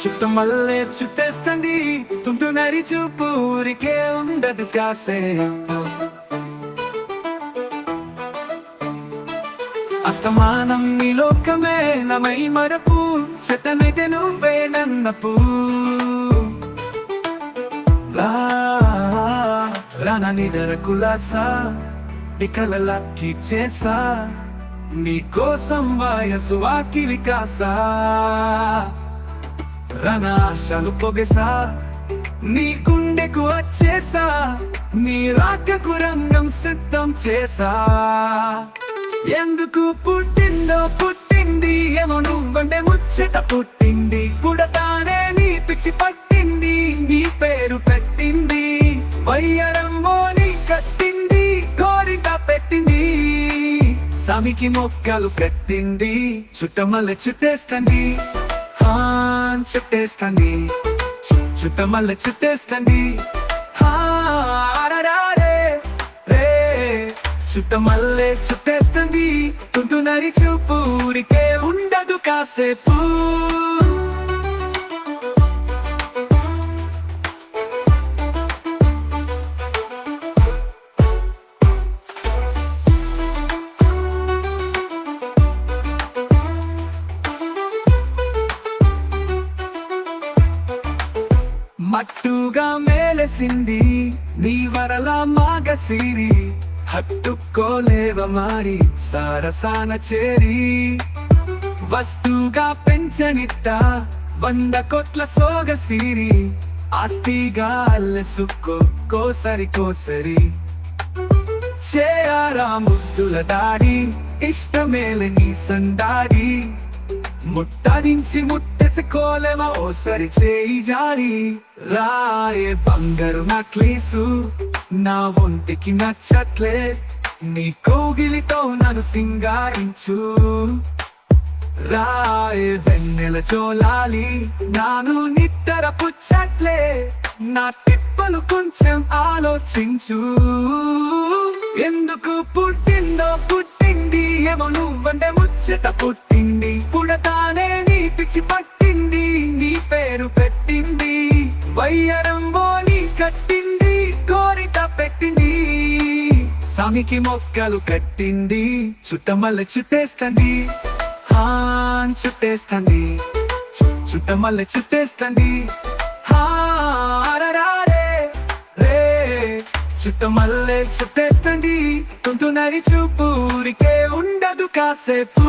చుట్టుమల్లే చుట్టేస్తుంది, తుంటునరి చూపు ఊరికే ఉండదు కాసేపు. అస్తమానం నీ లోకమే నమై మరపు, చెతనైతే నువ్వే నన్నపు. రాన నిదర కులాసా ఇకలకి చేసా, నీ కోసం వయసు వాకిలి కాసా. ఆశలు పొగసా, నీ గుండెకు వచ్చేసా, నీ రాకకు రంగం సిద్ధం చేసా. ఎందుకు పుట్టిందో పుట్టింది, ఏమో నువ్వంటే ముచ్చట పుట్టింది. పుడతానే నీ పిచ్చి పట్టింది, నీ పేరు పెట్టింది. వయ్యరంబో నీ కట్టింది, కోరిక పెట్టింది. సామికి మొక్కలు కట్టింది, చుట్టమల్లె చుట్టేస్తుంది, చుట్టేస్తుంది. చుట్టమల్లె చుట్టేస్తుంది, చుట్టమల్లె చుట్టేస్తుంది. తుంటునరి చూపు ఊరికే ఉండదు కాసేపు. మట్టుగా మేలసింది నీ వరల మాగసిరి, హత్తుకోలేవ మారి సారసాన చేరి. వస్తుగా పెంచనిట్ట 100 కోట్ల సోగసిరి, ఆస్తిగా అల్లెసుకో కోసరి కోసరి. చేయారా ముద్దుల దాడి, ఇష్టమేల నీ సందాడి. ముట్టరించి ముట్టేసుకోలేమా ఓసరి చేయి జారి. రాయే బంగారు నక్లీసు నా ఒంటికి నచ్చట్లే, నీ కోగిలితో నన్ను సింగారించు. రాయే వెన్నెల జోలాలి, నాను నిద్ర పుచ్చట్లే. నా తిప్పలు కొంచెం ఆలోచించు. ఎందుకు పుట్టిందో పుట్టింది, ఏమో నువ్వంటే ముచ్చట పుట్టింది. పుడతానే నీ పిచ్చి పట్టింది, నీ పేరు పెట్టింది. వయ్యరంబో నీ కట్టింది, కోరిక పెట్టింది. సామికి మొక్కలు కట్టింది, చుట్టమల్లె చుట్టేస్తుంది, చుట్టేస్తుంది. చుట్టమల్లె చుట్టేస్తుంది, చుట్టమల్లె చుట్టేస్తుంది. తుంటునరి చూపు ఊరికే ఉండదు కాసేపు.